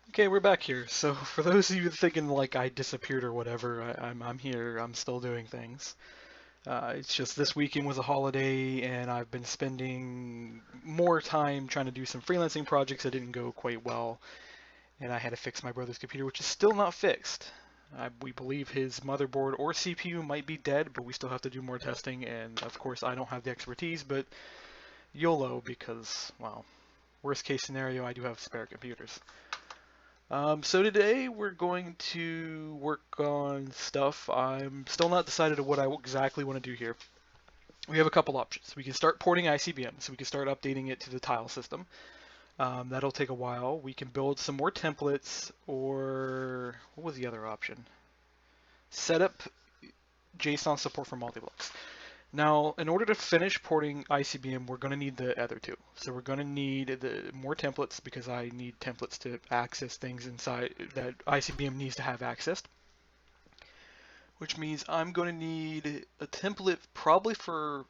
Okay, we're back here. So for those of you thinking like I disappeared or whatever, I'm here. I'm still doing things. It's just this weekend was a holiday, and I've been spending more time trying to do some freelancing projects that didn't go quite well, and I had to fix my brother's computer, which is still not fixed. We believe his motherboard or CPU might be dead, but we still have to do more testing, and of course I don't have the expertise, but YOLO because, well, worst case scenario, I do have spare computers. So today we're going to work on stuff. I'm still not decided on what I exactly want to do here. We have a couple options. We can start porting ICBM, so we can start updating it to the tile system. That'll take a while. We can build some more templates, or what was the other option? Set up JSON support for multi-blocks. Now, in order to finish porting ICBM, we're going to need the other two. So we're going to need the more templates because I need templates to access things inside that ICBM needs to have accessed. Which means I'm going to need a template probably for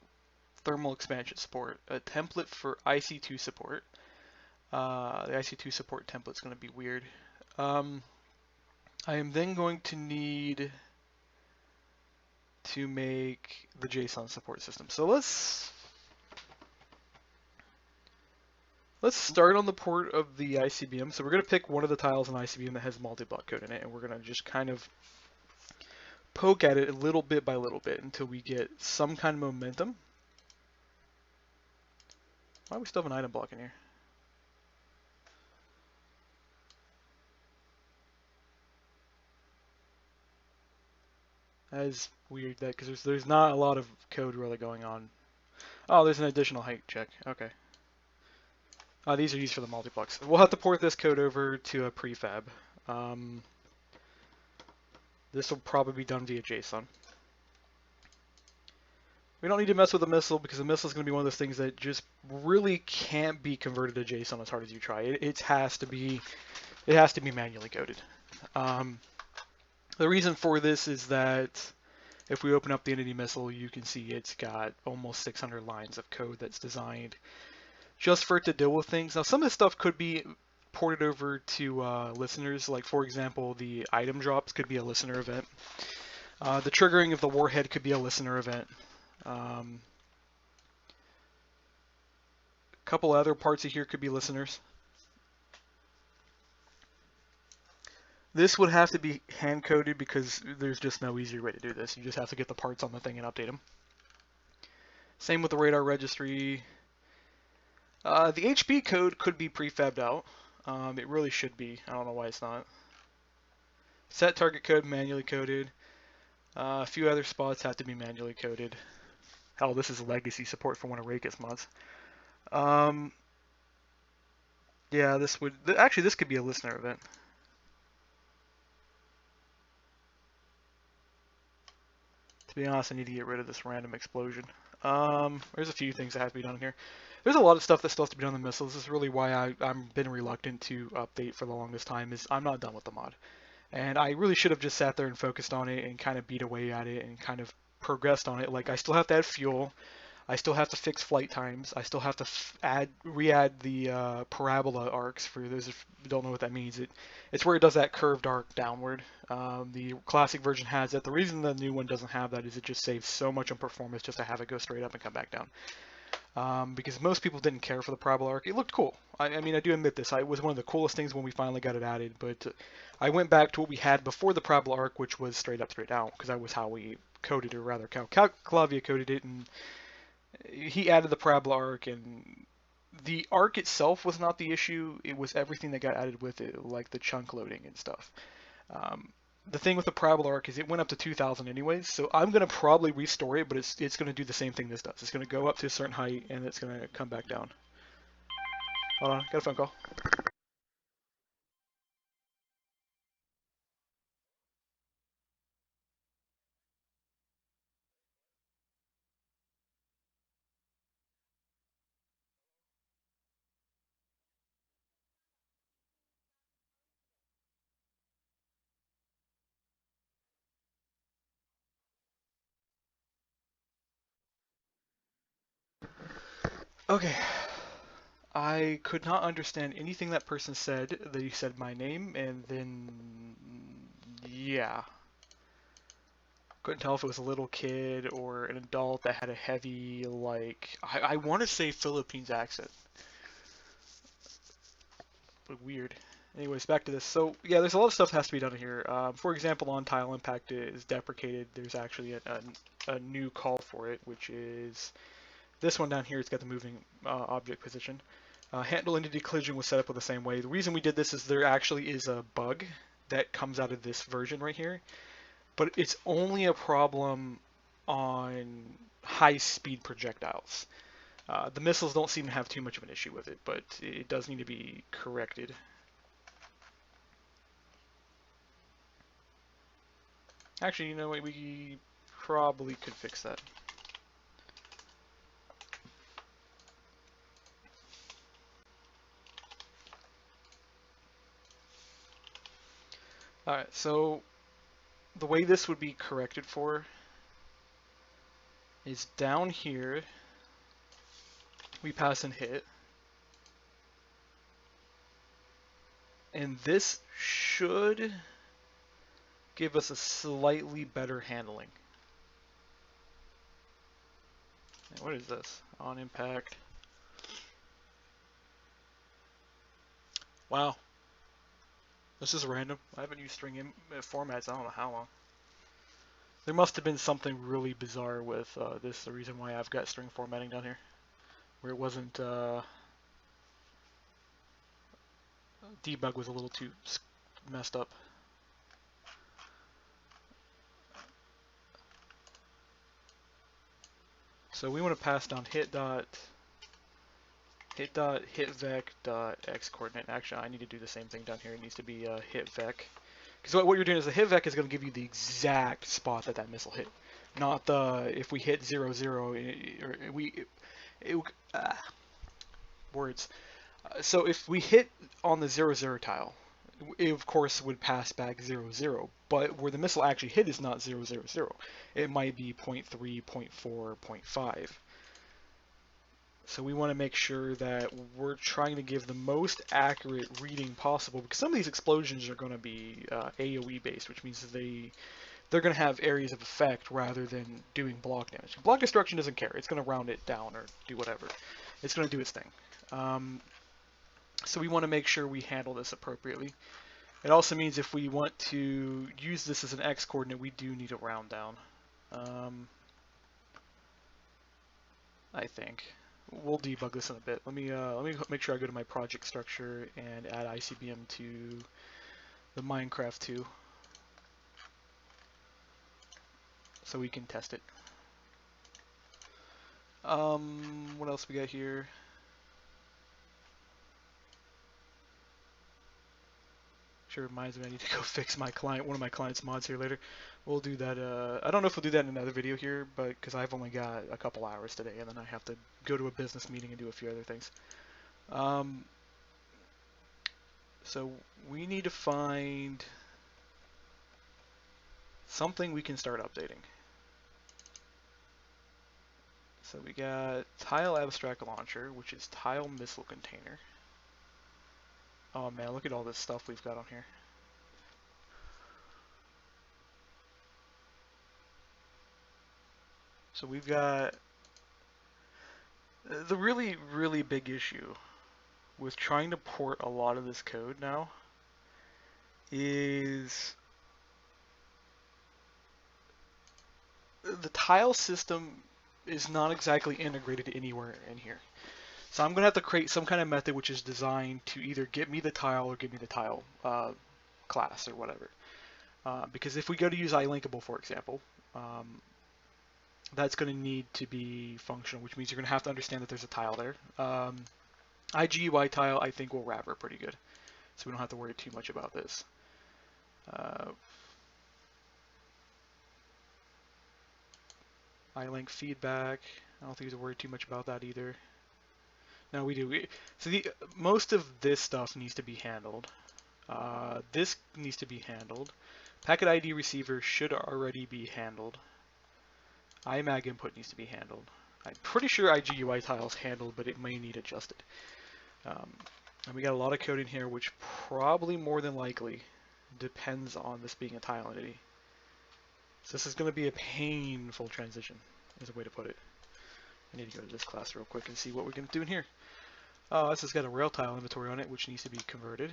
thermal expansion support, a template for IC2 support. The IC2 support template is going to be weird. Um, I am then going to need to make the JSON support system. So let's start on the port of the ICBM. So we're going to pick one of the tiles in ICBM that has multi-block code in it, and we're going to just kind of poke at it little bit by little bit until we get some kind of momentum. Why do we still have an item block in here? That is weird, that because there's not a lot of code really going on. Oh, there's an additional height check. Okay. These are used for the multiplux. We'll have to port this code over to a prefab. Um, this will probably be done via JSON. We don't need to mess with the missile because the missile is going to be one of those things that just really can't be converted to JSON as hard as you try. It has to be manually coded. Um, the reason for this is that if we open up the Entity missile, you can see it's got almost 600 lines of code that's designed just for it to deal with things. Now, some of this stuff could be ported over to listeners, like for example, the item drops could be a listener event. The triggering of the warhead could be a listener event. A couple other parts of here could be listeners. This would have to be hand coded because there's just no easier way to do this. You just have to get the parts on the thing and update them. Same with the radar registry. The HB code could be prefabbed out. It really should be. I don't know why it's not. Set target code manually coded. A few other spots have to be manually coded. Hell, this is legacy support for one of Rakis mods. Yeah, this would actually this could be a listener event. To be honest, I need to get rid of this random explosion. There's a few things that have to be done here. There's a lot of stuff that still has to be done on the missiles. This is really why I've been reluctant to update for the longest time. Is I'm not done with the mod, and I really should have just sat there and focused on it and kind of beat away at it and kind of progressed on it. Like I still have to add fuel. I still have to fix flight times. I still have to re-add the parabola arcs. For those who don't know what that means, it's where it does that curved arc downward. The classic version has that. The reason the new one doesn't have that is it just saves so much on performance just to have it go straight up and come back down. Because most people didn't care for the parabola arc. It looked cool. I mean, I do admit this. It was one of the coolest things when we finally got it added. But I went back to what we had before the parabola arc, which was straight up, straight down, because that was how we coded it, or rather, Clavia coded it, and he added the parabola arc, and the arc itself was not the issue. It was everything that got added with it, like the chunk loading and stuff. Um, the thing with the parabola arc is it went up to 2,000 anyways, so I'm going to probably restore it, but it's going to do the same thing this does. It's going to go up to a certain height, and it's going to come back down. Hold on, got a phone call. Okay. I could not understand anything that person said. They said my name, and then yeah, couldn't tell if it was a little kid or an adult that had a heavy, like, I want to say Philippines accent, but weird. Anyways, back to this. So yeah, there's a lot of stuff that has to be done here. For example, on tile impact is deprecated. There's actually a new call for it, which is this one down here. It's got the moving object position. Handle entity collision was set up with the same way. The reason we did this is there actually is a bug that comes out of this version right here, but it's only a problem on high-speed projectiles. The missiles don't seem to have too much of an issue with it, but it does need to be corrected. Actually, you know what? We probably could fix that. Alright, so the way this would be corrected for is down here, we pass and hit, and this should give us a slightly better handling. What is this? On impact. Wow. This is random. I haven't used string formats I don't know how long. There must have been something really bizarre with this, the reason why I've got string formatting down here. Where it wasn't, debug was a little too messed up. So we want to pass down hit.hitvec.x coordinate. Actually, I need to do the same thing down here. It needs to be hitvec. Because what you're doing is the hitvec is going to give you the exact spot that that missile hit, not the if we hit 0, 0, or words. So if we hit on the 0, 0 tile, it of course would pass back 0, 0. But where the missile actually hit is not 0, 0, 0. It might be 0.3, 0.4, 0.5. So we want to make sure that we're trying to give the most accurate reading possible, because some of these explosions are going to be AoE based, which means they're going to have areas of effect rather than doing block damage. Block destruction doesn't care. It's going to round it down or do whatever. It's going to do its thing. So we want to make sure we handle this appropriately. It also means if we want to use this as an X coordinate, we do need a round down. I think. We'll debug this in a bit. Let me make sure I go to my project structure and add ICBM to the Minecraft 2 so we can test it. What else we got here? Sure reminds me I need to go fix my client, one of my client's mods here later. We'll do that. I don't know if we'll do that in another video here, but because I've only got a couple hours today, and then I have to go to a business meeting and do a few other things. So we need to find something we can start updating. So we got Tile Abstract Launcher, which is Tile Missile Container. Oh man, look at all this stuff we've got on here. So we've got the really, really big issue with trying to port a lot of this code now is the tile system is not exactly integrated anywhere in here. So I'm going to have to create some kind of method which is designed to either get me the tile or give me the tile class or whatever. Because if we go to use iLinkable, for example, that's going to need to be functional, which means you're going to have to understand that there's a tile there. IGUI tile, I think, will wrapper pretty good, so we don't have to worry too much about this. iLink feedback, I don't think we have to worry too much about that either. No, we do. So most of this stuff needs to be handled. This needs to be handled. Packet ID receiver should already be handled. IMAG input needs to be handled. I'm pretty sure IGUI tile's handled, but it may need adjusted. Um, and we got a lot of code in here, which probably more than likely depends on this being a tile entity. So this is going to be a painful transition, is a way to put it. I need to go to this class real quick and see what we're going to do in here. Oh, this has got a rail tile inventory on it, which needs to be converted.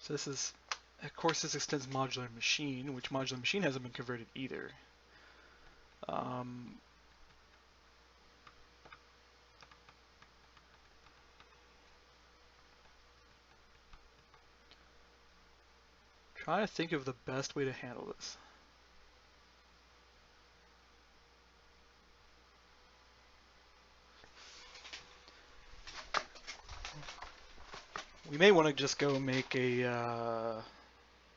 So this is, of course, this extends modular machine, which modular machine hasn't been converted either. Trying to think of the best way to handle this. We may want to just go make a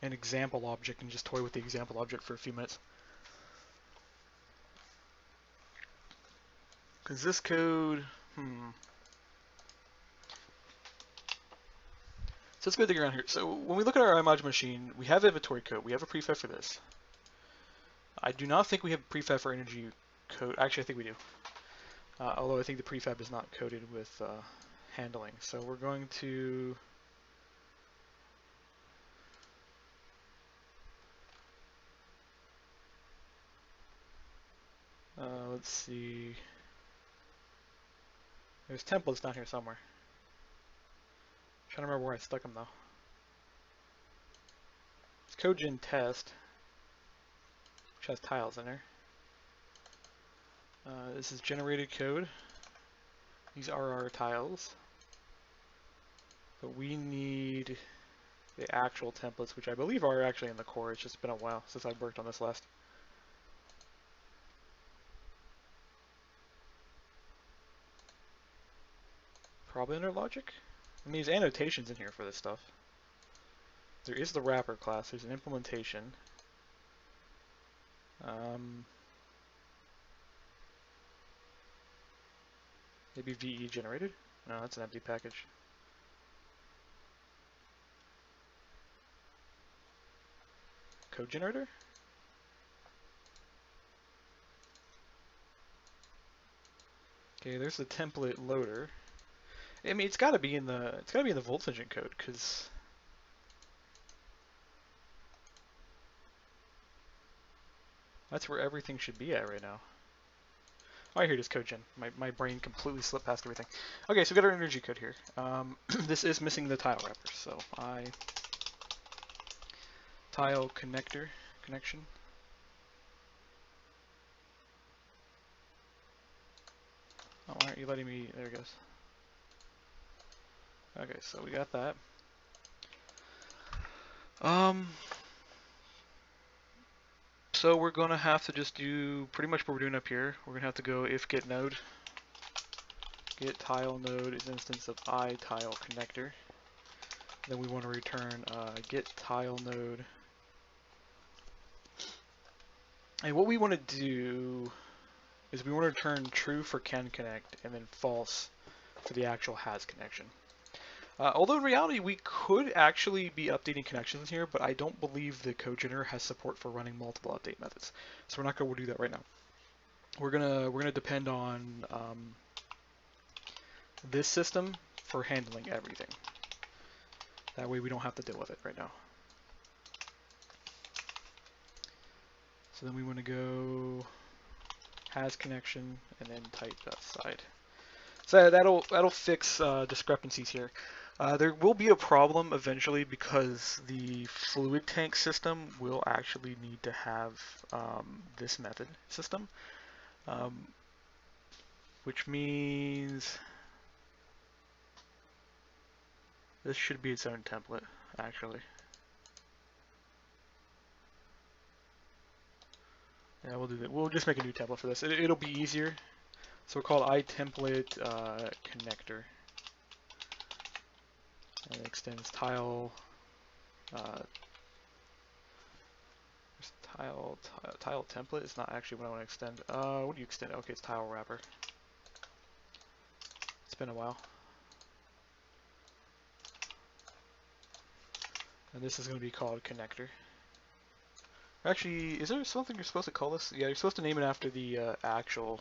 an example object and just toy with the example object for a few minutes. Because this code, So let's go dig around here. So when we look at our iModule machine, we have inventory code. We have a prefab for this. I do not think we have a prefab for energy code. Actually, I think we do. Although I think the prefab is not coded with handling. So we're going to let's see. There's templates down here somewhere. I'm trying to remember where I stuck them though. It's CodeGen test, which has tiles in there. This is generated code. These are our tiles. But we need the actual templates, which I believe are actually in the core. It's just been a while since I've worked on this last. Probably under logic? I mean, there's annotations in here for this stuff. There is the wrapper class. There's an implementation. Maybe VE generated? No, that's an empty package. Code generator? Okay, there's the template loader. I mean, it's got to be in the voltage engine code because that's where everything should be at right now. Oh, here it is, CodeGen. My brain completely slipped past everything. Okay, so we got our energy code here. This is missing the tile wrapper, so tile connector connection. Oh, why aren't you letting me? There it goes. Okay, so we got that. So we're gonna have to just do pretty much what we're doing up here. We're gonna have to go if get node. Get TileNode is instance of iTileConnector. Then we want to return get TileNode. And what we want to do is we want to return true for can connect and then false for the actual has connection. Although in reality we could actually be updating connections here, but I don't believe the code generator has support for running multiple update methods. So we're not going to do that right now. We're gonna depend on this system for handling everything. That way we don't have to deal with it right now. So then we want to go has connection and then type side. So that'll fix discrepancies here. There will be a problem eventually because the fluid tank system will actually need to have this method system, which means this should be its own template actually. Yeah, we'll do that. We'll just make a new template for this. It'll be easier. So we'll call it iTemplate connector. And it extends tile. Tile template is not actually what I want to extend. What do you extend? Okay, it's tile wrapper. It's been a while. And this is going to be called connector. Actually, is there something you're supposed to call this? Yeah, you're supposed to name it after the actual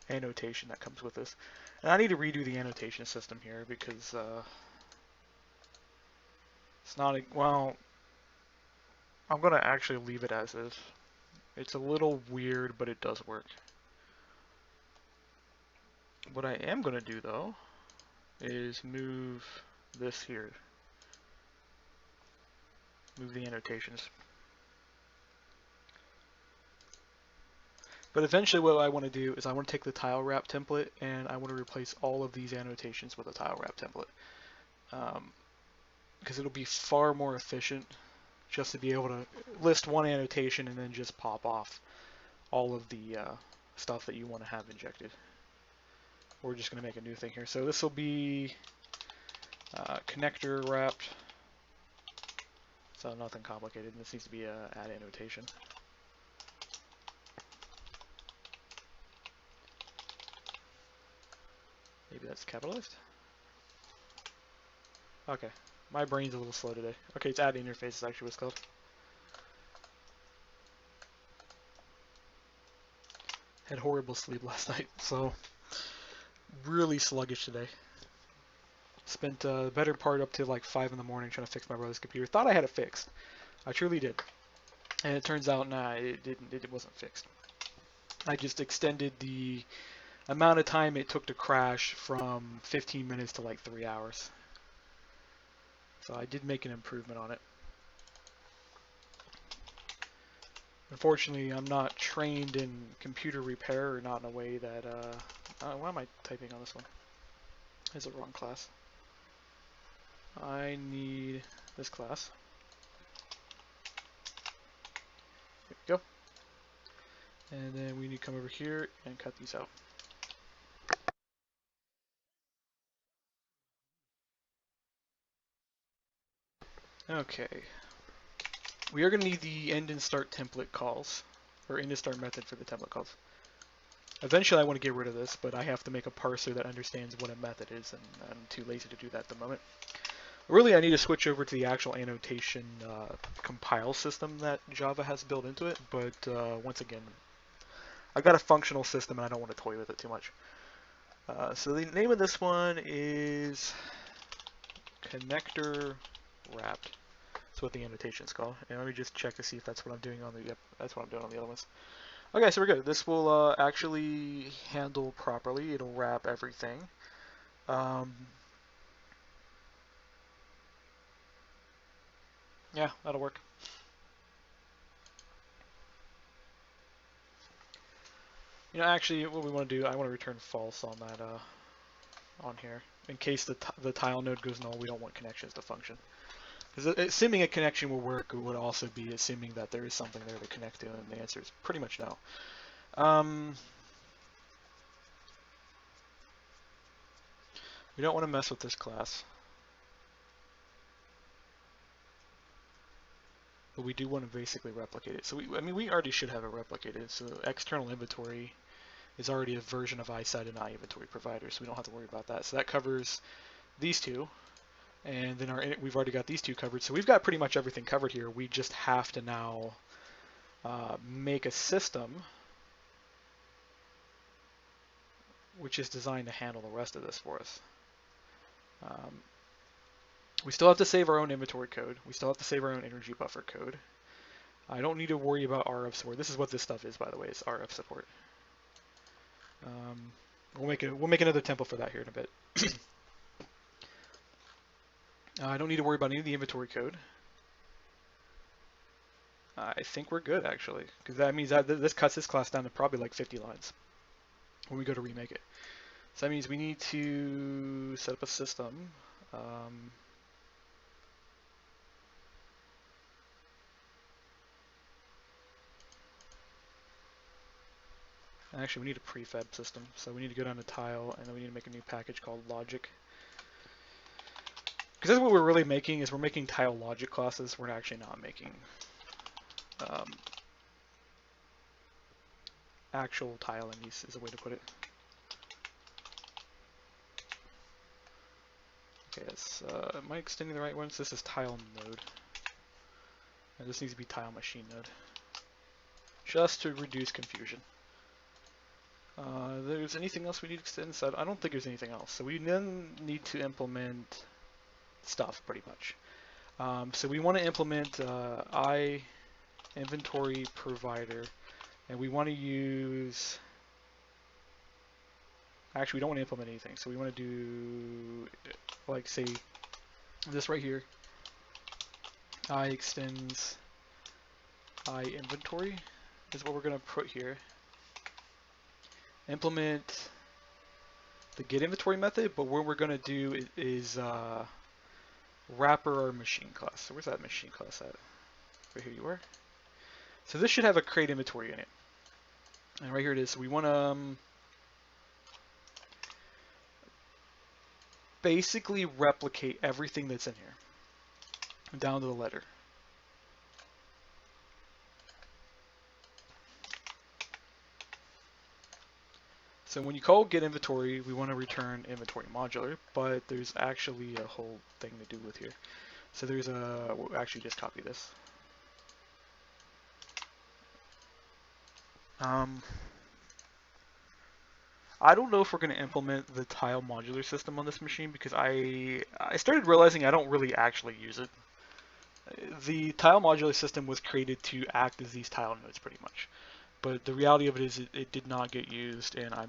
annotation that comes with this. And I need to redo the annotation system here because it's not, well, I'm going to actually leave it as is. It's a little weird, but it does work. What I am going to do, though, is move this here. Move the annotations. But eventually what I want to do is I want to take the tile wrap template and I want to replace all of these annotations with a tile wrap template. Because it'll be far more efficient just to be able to list one annotation and then just pop off all of the stuff that you want to have injected. We're just going to make a new thing here. So this will be connector wrapped. So nothing complicated. This needs to be a add annotation. Maybe that's capitalized. Okay, my brain's a little slow today. Okay, it's add interface is actually what it's called. Had horrible sleep last night, so really sluggish today. Spent the better part up to like 5 in the morning trying to fix my brother's computer. Thought I had it fixed. I truly did. And it turns out, nah, it didn't. It wasn't fixed. I just extended the amount of time it took to crash from 15 minutes to like 3 hours. So I did make an improvement on it. Unfortunately, I'm not trained in computer repair, or not in a way that, why am I typing on this one? It's a wrong class. I need this class. There we go. And then we need to come over here and cut these out. Okay. We are going to need the end and start template calls, or end and start method for the template calls. Eventually I want to get rid of this, but I have to make a parser that understands what a method is, and I'm too lazy to do that at the moment. Really, I need to switch over to the actual annotation compile system that Java has built into it, but once again, I've got a functional system and I don't want to toy with it too much. So the name of this one is connector wrapped. That's what the annotation is called. And let me just check to see if that's what I'm doing on the, yep, that's what I'm doing on the other ones. Okay, so we're good. This will actually handle properly. It'll wrap everything. Yeah, that'll work. You know, actually, what we want to do, I want to return false on that, on here. In case the tile node goes null, we don't want connections to function. Because assuming a connection will work, it would also be assuming that there is something there to connect to, and the answer is pretty much no. We don't want to mess with this class. But we do want to basically replicate it. So we already should have it replicated. So external inventory is already a version of iSide and iInventory provider, so we don't have to worry about that. So that covers these two, and then we've already got these two covered. So we've got pretty much everything covered here. We just have to now make a system which is designed to handle the rest of this for us. We still have to save our own inventory code. We still have to save our own energy buffer code. I don't need to worry about RF support. This is what this stuff is, by the way. It's RF support. We'll make another template for that here in a bit. I don't need to worry about any of the inventory code. I think we're good, actually, because that means that this cuts this class down to probably like 50 lines when we go to remake it. So that means we need to set up a system. Actually, we need a prefab system, so we need to go down to tile, and then we need to make a new package called logic. Because that's what we're really making, is we're making tile logic classes. We're actually not making actual tile indies, is a way to put it. Okay, am I extending the right ones? This is TileNode. And this needs to be tile machine node, just to reduce confusion. There's anything else we need to extend inside? I don't think there's anything else. So we then need to implement stuff, pretty much. So we want to implement inventory provider, and we want to use. Actually, we don't want to implement anything. So we want to do, like, say, this right here. I extends I inventory is what we're going to put here. Implement the get inventory method, but what we're going to do is wrapper our machine class. So where's that machine class at? Right here you are. So this should have a create inventory in it. And right here it is. So we want to basically replicate everything that's in here down to the letter. So when you call get inventory, we want to return inventory modular, but there's actually a whole thing to do with here. So there's a, we'll actually just copy this. I don't know if we're going to implement the tile modular system on this machine because I started realizing I don't really actually use it. The tile modular system was created to act as these tile nodes pretty much. But the reality of it is it did not get used, and I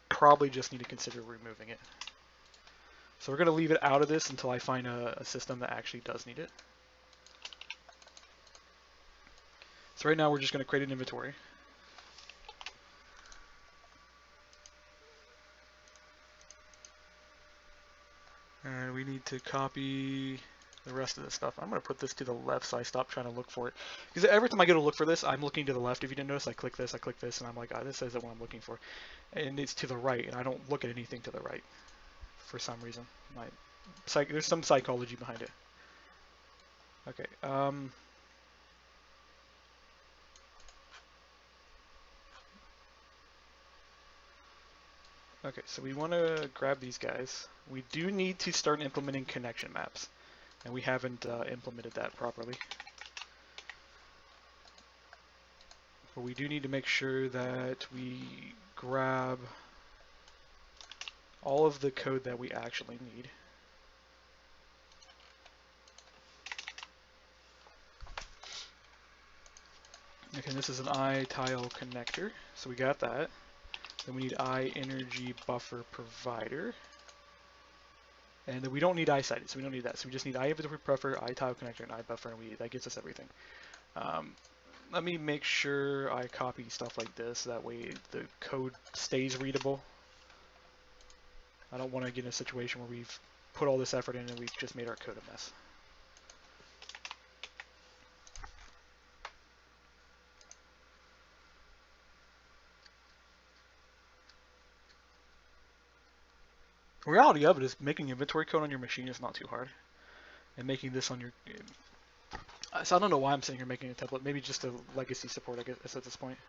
probably just need to consider removing it. So we're going to leave it out of this until I find a system that actually does need it. So right now we're just going to create an inventory. And we need to copy the rest of this stuff. I'm going to put this to the left so I stop trying to look for it. Because every time I go to look for this, I'm looking to the left. If you didn't notice, I click this, and I'm like, oh, this isn't what I'm looking for. And it's to the right, and I don't look at anything to the right for some reason. There's some psychology behind it. Okay. Okay, so we want to grab these guys. We do need to start implementing connection maps, and we haven't implemented that properly. But we do need to make sure that we grab all of the code that we actually need. Okay, this is an iTile connector, so we got that. Then we need iEnergyBufferProvider. And then we don't need iSighted, so we don't need that. So we just need iInventoryBuffer, iTile connector, and iBuffer, and that gets us everything. Let me make sure I copy stuff like this, that way the code stays readable. I don't want to get in a situation where we've put all this effort in and we've just made our code a mess. The reality of it is making inventory code on your machine is not too hard. And making this on your... So I don't know why I'm sitting here making a template. Maybe just a legacy support, I guess, at this point.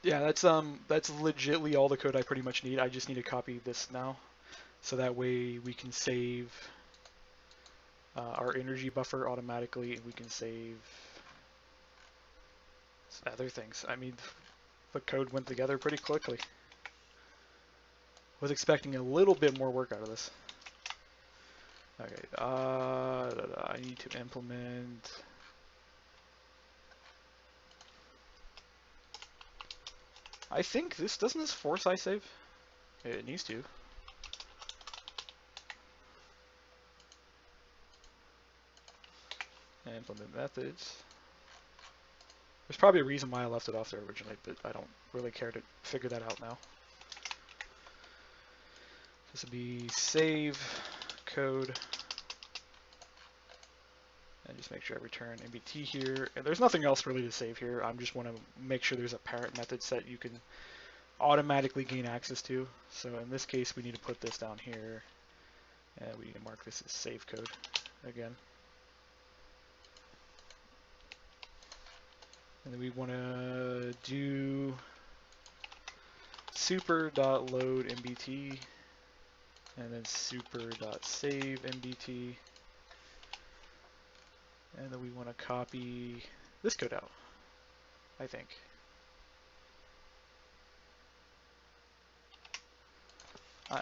Yeah, that's legitly all the code I pretty much need. I just need to copy this now, so that way we can save our energy buffer automatically, and we can save other things. I mean, the code went together pretty quickly. Was expecting a little bit more work out of this. Okay, I need to implement. I think doesn't this force iSave? It needs to. Implement methods. There's probably a reason why I left it off there originally, but I don't really care to figure that out now. This would be save code. And just make sure I return MBT here. And there's nothing else really to save here. I just want to make sure there's a parent method set you can automatically gain access to. So in this case, we need to put this down here. And we need to mark this as save code again. And then we want to do super.load MBT and then super.save MBT. And then we want to copy this code out, I think.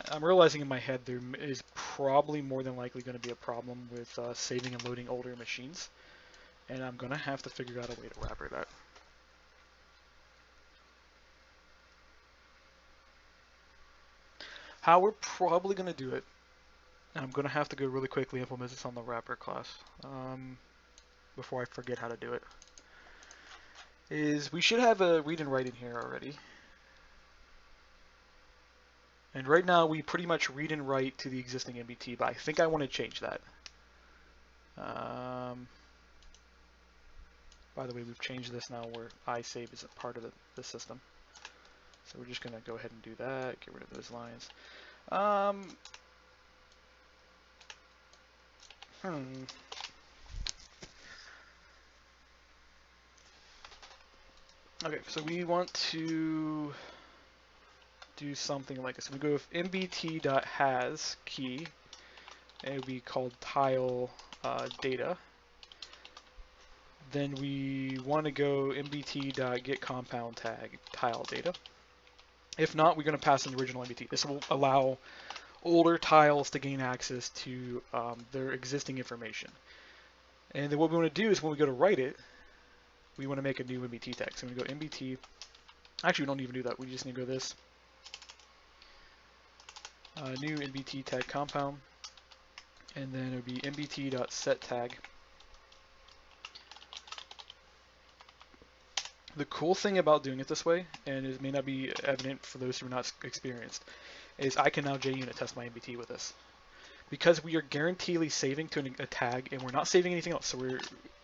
I'm realizing in my head there is probably more than likely going to be a problem with saving and loading older machines, and I'm going to have to figure out a way to wrapper that. How we're probably going to do it, and I'm going to have to go really quickly implement this on the wrapper class before I forget how to do it, is we should have a read and write in here already. And right now we pretty much read and write to the existing MBT, but I think I want to change that. By the way, we've changed this now where iSave is a part of the system. So we're just going to go ahead and do that, get rid of those lines. Okay, so we want to do something like this. We go with mbt.has key, and it would be called tile data. Then we want to go mbt.getCompound tag tile data. If not, we're going to pass in the original MBT. This will allow older tiles to gain access to their existing information. And then what we want to do is when we go to write it, we want to make a new MBT tag. So I'm going to go MBT. Actually, we don't even do that. We just need to go this. New MBT tag compound. And then it would be mbt.setTag. The cool thing about doing it this way, and it may not be evident for those who are not experienced, is I can now JUnit test my MBT with this. Because we are guaranteedly saving to a tag, and we're not saving anything else, so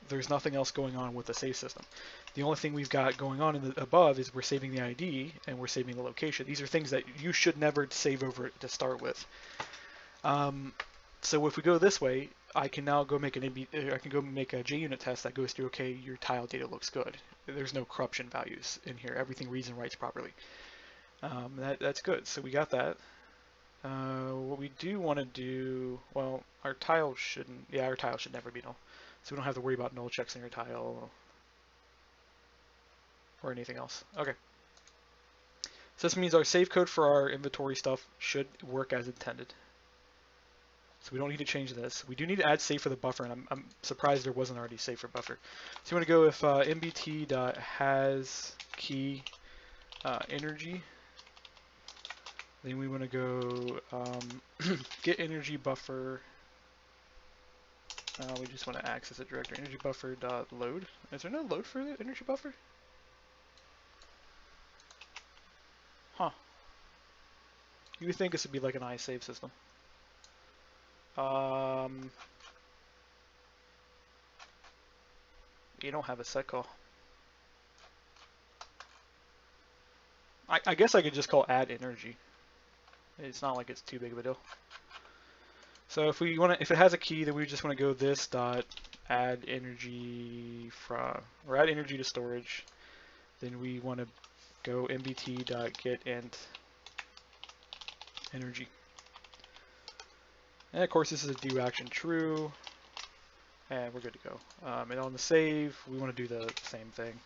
there's nothing else going on with the save system. The only thing we've got going on in the above is we're saving the ID, and we're saving the location. These are things that you should never save over to start with. So if we go this way, I can now go make a JUnit test that goes through, okay, your tile data looks good. There's no corruption values in here. Everything reads and writes properly. That's good. So we got that. What we do want to do, well, our tile should never be null. So we don't have to worry about null checks in your tile or anything else. Okay. So this means our save code for our inventory stuff should work as intended. So we don't need to change this. We do need to add save for the buffer, and I'm surprised there wasn't already save for buffer. So you want to go with mbt.has key energy. Then we want to go get energy buffer. We just want to access it directly. Energy buffer dot load. Is there no load for the energy buffer? Huh. You would think this would be like an iSave system. You don't have a set call. I guess I could just call add energy. It's not like it's too big of a deal. So if it has a key, then we just want to go this dot add energy or add energy to storage. Then we want to go mbt dot get int energy. And of course this is a do action true, and we're good to go. And on the save, we want to do the same thing.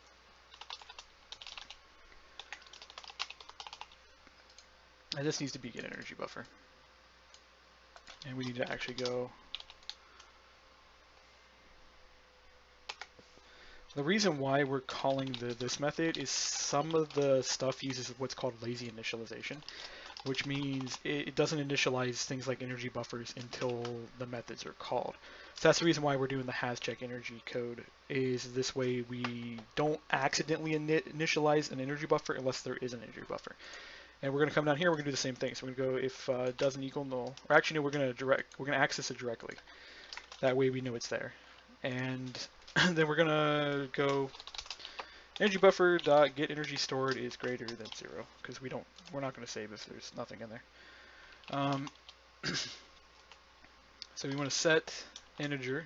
And this needs to be get energy buffer. And we need to actually go. The reason why we're calling this method is some of the stuff uses what's called lazy initialization, which means it doesn't initialize things like energy buffers until the methods are called. So that's the reason why we're doing the has check energy code, is this way we don't accidentally initialize an energy buffer unless there is an energy buffer. And we're going to come down here, we're going to do the same thing. So we're going to go if doesn't equal null, or actually no, we're going to access it directly. That way we know it's there. And then we're going to go energy buffer dot get energy stored is greater than 0, because we're not going to save if there's nothing in there. So we want to set integer,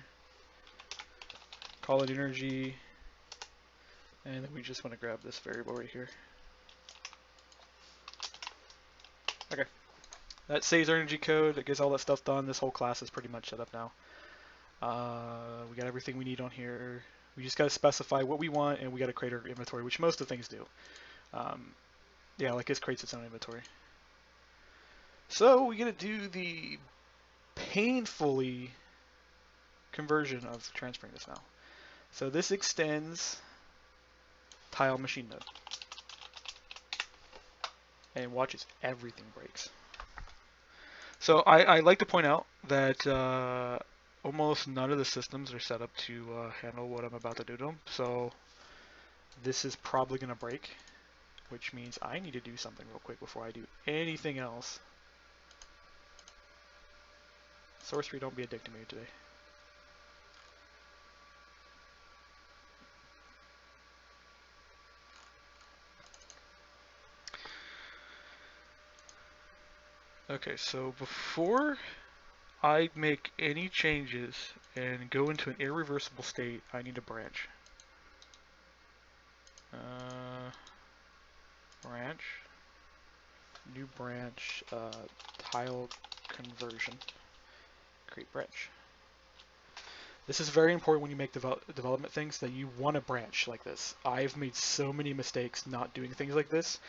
call it energy, and then we just want to grab this variable right here. Okay, that saves our energy code. That gets all that stuff done. This whole class is pretty much set up now. We got everything we need on here. We just got to specify what we want, and we got to create our inventory, which most of the things do. Um, yeah, like this creates its own inventory. So we got to do the painfully conversion of transferring this now. So this extends tile machine node, and watches everything breaks. So I like to point out that almost none of the systems are set up to handle what I'm about to do to them. So this is probably going to break, which means I need to do something real quick before I do anything else. Sorcery, don't be a dick to me today. Okay, so before I make any changes and go into an irreversible state, I need a branch. Branch, new branch, tile conversion, create branch. This is very important when you make development things, that you want a branch like this. I've made so many mistakes not doing things like this.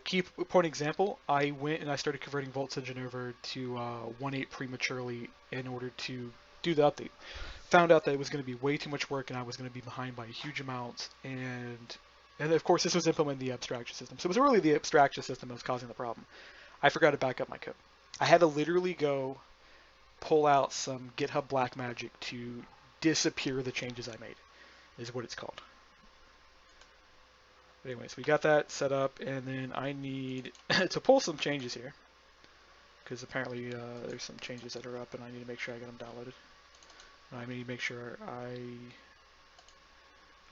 Key point example, I went and I started converting Volts Engine over to 1.8 prematurely in order to do the update. Found out that it was going to be way too much work and I was going to be behind by a huge amount, and of course this was implementing the abstraction system. So it was really the abstraction system that was causing the problem. I forgot to back up my code. I had to literally go pull out some GitHub black magic to disappear the changes I made, is what it's called. But anyways, we got that set up, and then I need to pull some changes here, because apparently there's some changes that are up, and I need to make sure I get them downloaded. And I need to make sure I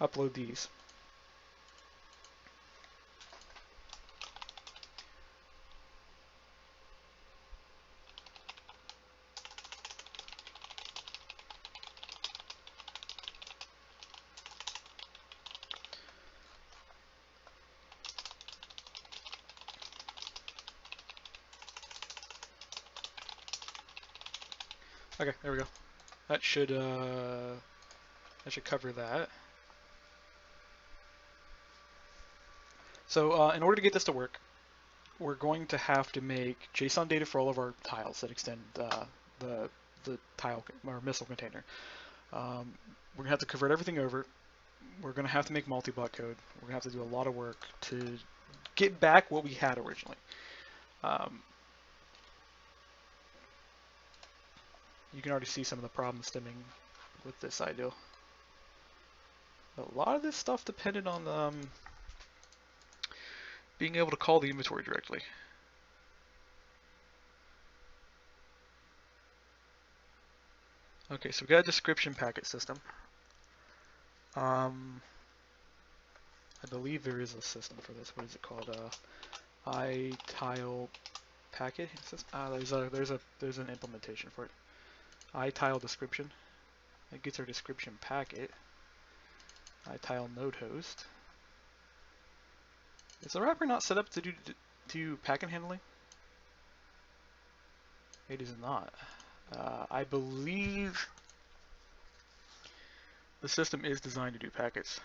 upload these. Okay, there we go. That should cover that. So in order to get this to work, we're going to have to make JSON data for all of our tiles that extend the tile or missile container. We're gonna have to convert everything over. We're gonna have to make multi-block code. We're gonna have to do a lot of work to get back what we had originally. You can already see some of the problems stemming with this ideal. But a lot of this stuff depended on being able to call the inventory directly. Okay, so we got a description packet system. I believe there is a system for this. What is it called? iTile packet system. There's an implementation for it. iTile description. It gets our description packet. TileNode host. Is the wrapper not set up to do packet handling? It is not. I believe the system is designed to do packets.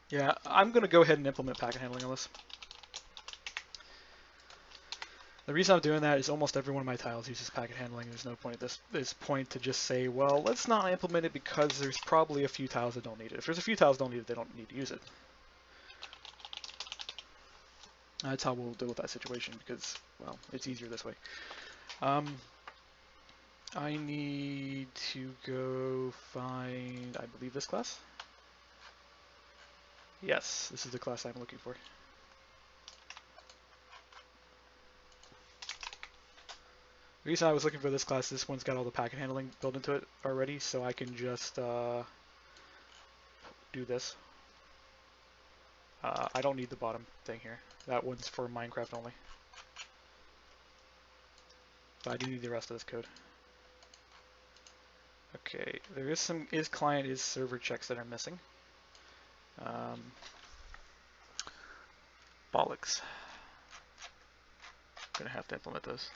Yeah, I'm going to go ahead and implement packet handling on this. The reason I'm doing that is almost every one of my tiles uses packet handling. There's no point at this point to just say, well, let's not implement it because there's probably a few tiles that don't need it. If there's a few tiles that don't need it, they don't need to use it. That's how we'll deal with that situation because, well, it's easier this way. I need to go find, I believe, this class. Yes, this is the class I'm looking for. The reason I was looking for this class, this one's got all the packet handling built into it already, so I can just do this. I don't need the bottom thing here. That one's for Minecraft only. But I do need the rest of this code. Okay, there is some is client, is server checks that are missing. Bollocks. gonna have to implement those.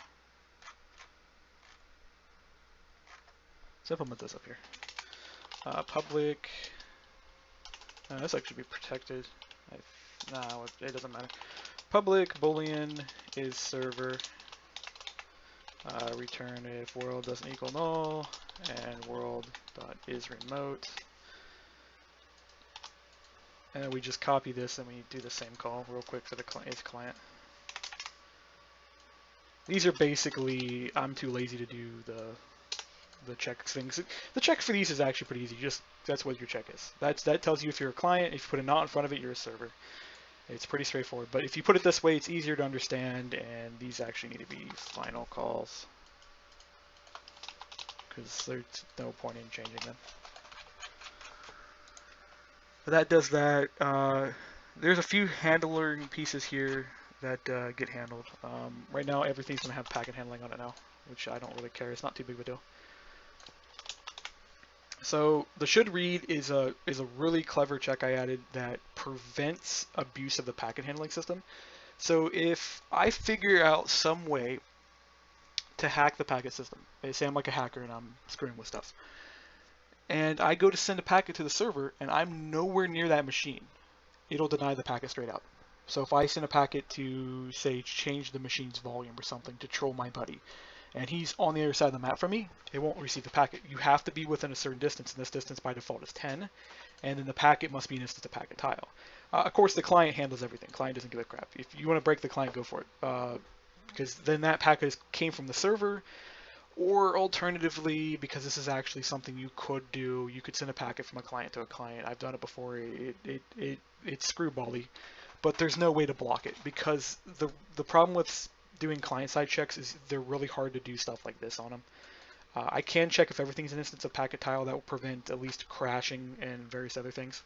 Let's implement this up here. Public. This actually be protected. No, it doesn't matter. Public boolean is server. Return if world doesn't equal null, and world.isRemote. And then we just copy this and we do the same call real quick for the client. These are basically, I'm too lazy to do the check things. The check for these is actually pretty easy. That's what your check is. That tells you if you're a client. If you put a not in front of it, you're a server. It's pretty straightforward. But if you put it this way, it's easier to understand. And these actually need to be final calls because there's no point in changing them. But that does that. There's a few handling pieces here that get handled. Right now, everything's going to have packet handling on it now, which I don't really care. It's not too big of a deal. So the should read is a really clever check I added that prevents abuse of the packet handling system. So if I figure out some way to hack the packet system, say I'm like a hacker and I'm screwing with stuff, and I go to send a packet to the server and I'm nowhere near that machine, it'll deny the packet straight out. So if I send a packet to, say, change the machine's volume or something to troll my buddy, and he's on the other side of the map from me, it won't receive the packet. You have to be within a certain distance, and this distance by default is 10, and then the packet must be an instance of packet tile. Of course, the client handles everything. Client doesn't give a crap. If you want to break the client, go for it, because then that packet came from the server, or alternatively, because this is actually something you could do, you could send a packet from a client to a client. I've done it before. It's screwbally, but there's no way to block it because the problem with doing client-side checks is they're really hard to do stuff like this on them. I can check if everything's an instance of packet tile. That will prevent at least crashing and various other things.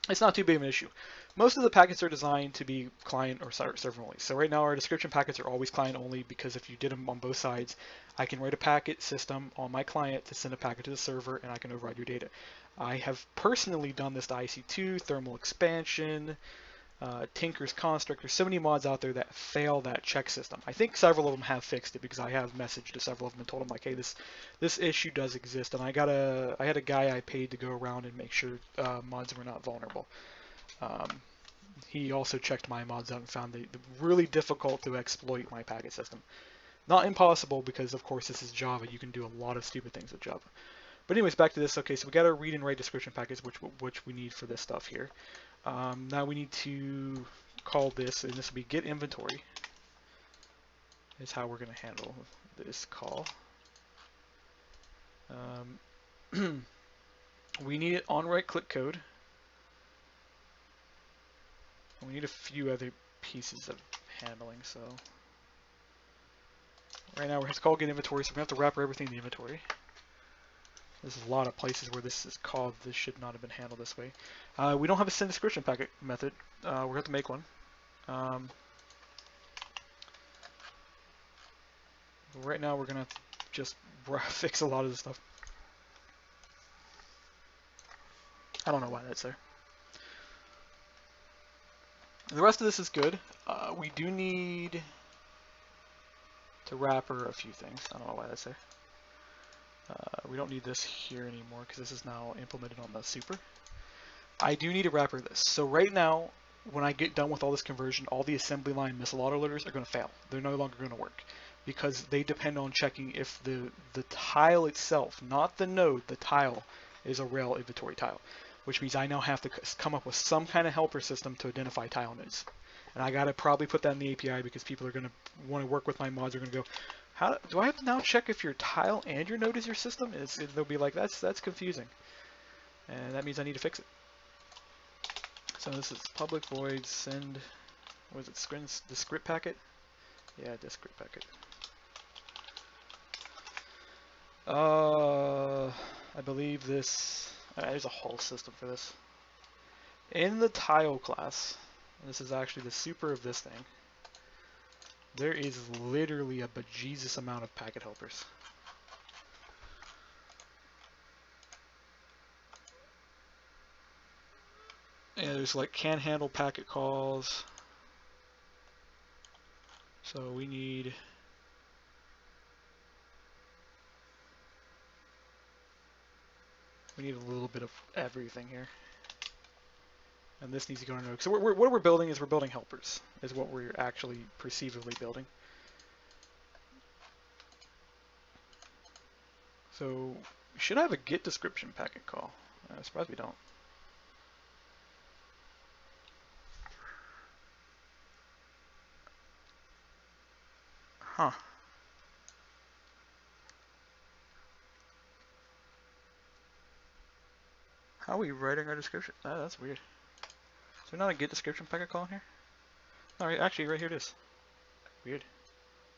It's not too big of an issue. Most of the packets are designed to be client or server only. So right now our description packets are always client only because if you did them on both sides, I can write a packet system on my client to send a packet to the server and I can override your data. I have personally done this to IC2, thermal expansion, Tinker's Construct. There's so many mods out there that fail that check system. I think several of them have fixed it because I have messaged to several of them and told them like, hey, this issue does exist, and I had a guy I paid to go around and make sure mods were not vulnerable. He also checked my mods out and found they really difficult to exploit my packet system. Not impossible because of course this is Java. You can do a lot of stupid things with Java. But anyways, back to this. Okay, so we got our read and write description packets, which we need for this stuff here. Now we need to call this, and this will be get inventory. Is how we're going to handle this call. We need it on right click code. We need a few other pieces of handling. So right now we're going to call get inventory, so we're going to have to wrap everything in the inventory. There's a lot of places where this is called. This should not have been handled this way. We don't have a send description packet method. We're going to have to make one. Right now we're going to just fix a lot of this stuff. I don't know why that's there. The rest of this is good. We do need to wrapper a few things. I don't know why that's there. We don't need this here anymore because this is now implemented on the super. I do need a wrapper this. So right now, when I get done with all this conversion, all the assembly line missile autoloaders are going to fail. They're no longer going to work because they depend on checking if the tile itself, not the node, the tile is a rail inventory tile, which means I now have to come up with some kind of helper system to identify tile nodes. And I got to probably put that in the API because people are going to want to work with my mods. Are going to go, how do I have to now check if your tile and your node is your system? They'll be like, that's confusing, and that means I need to fix it. So this is public void send. What is it? The script packet? Yeah, the script packet. I believe this. There's a whole system for this. In the tile class, and this is actually the super of this thing. There is literally a bejesus amount of packet helpers. And there's like can handle packet calls. So we need a little bit of everything here. And this needs to go in node. So what we're building is we're building helpers, is what we're actually perceivably building. So we should have a get description packet call. I'm surprised we don't. Huh. How are we writing our description? Oh, that's weird. Is there not a get description packet call in here? All right, actually, right here it is. Weird.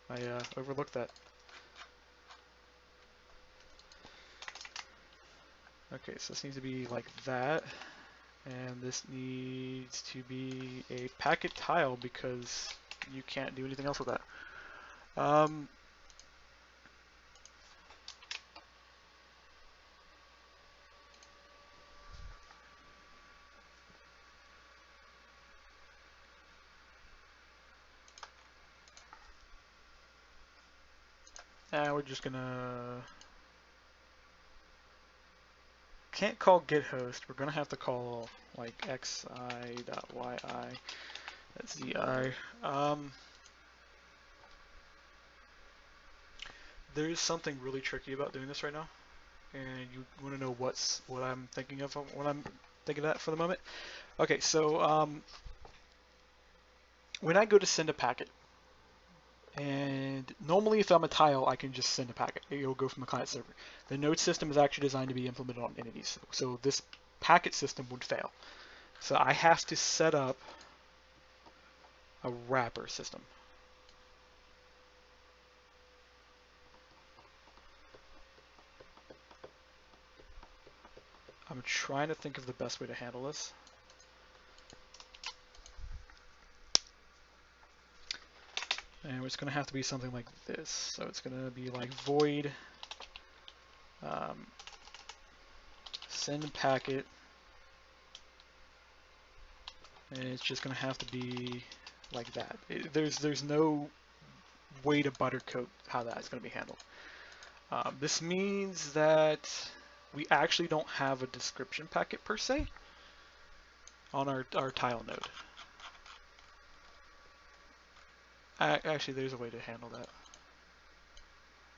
I overlooked that. Okay, so this needs to be like that, and this needs to be a packet tile because you can't do anything else with that. And we're just gonna can't call get host. We're gonna have to call like xi.yi. That's zi. There's something really tricky about doing this right now, and you want to know what I'm thinking of when I'm thinking of that for the moment. Okay, so when I go to send a packet, and normally if I'm a tile, I can just send a packet. It'll go from the client server. The node system is actually designed to be implemented on entities, so this packet system would fail. So I have to set up a wrapper system. I'm trying to think of the best way to handle this. And it's going to have to be something like this. So it's going to be like void send packet, and it's just going to have to be like that. There's no way to buttercoat how that's going to be handled. This means that we actually don't have a description packet per se on our tile node. Actually, there's a way to handle that.